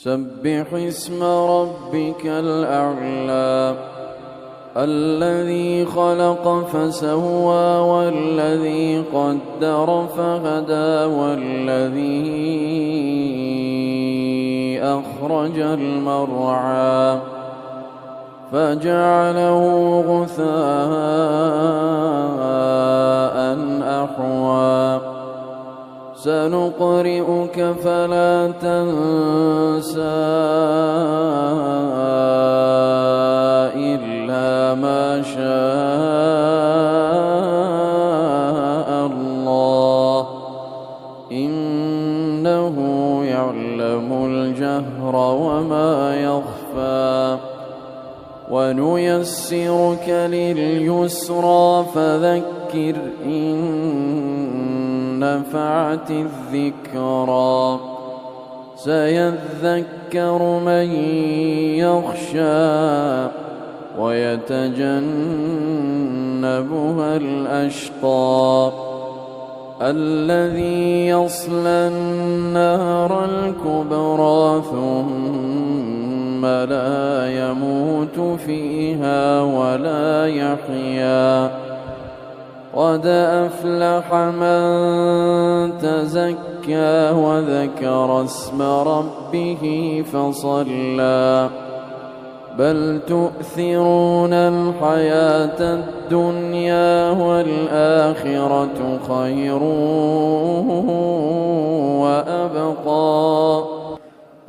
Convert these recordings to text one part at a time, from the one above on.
سبح اسم ربك الأعلى الذي خلق فسوى والذي قدر فهدى والذي أخرج المرعى فجعله غثاء أحوى سنقرئك فلا تنسى إلا ما شاء الله إنه يعلم الجهر وما يخفى ونيسرك لليسرى فذكر إن نفعت الذكرى سيذكر من يخشى ويتجنبها الأشقى الذي يصلى النار الكبرى ثم لا يموت فيها ولا يحيا قد أفلح من تزكى وذكر اسم ربه فصلى بل تؤثرون الحياة الدنيا والآخرة خير وأبقى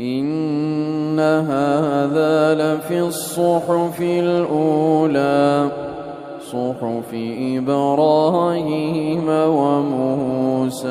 إن هذا لفي الصحف الأولى صحف إبراهيم وموسى.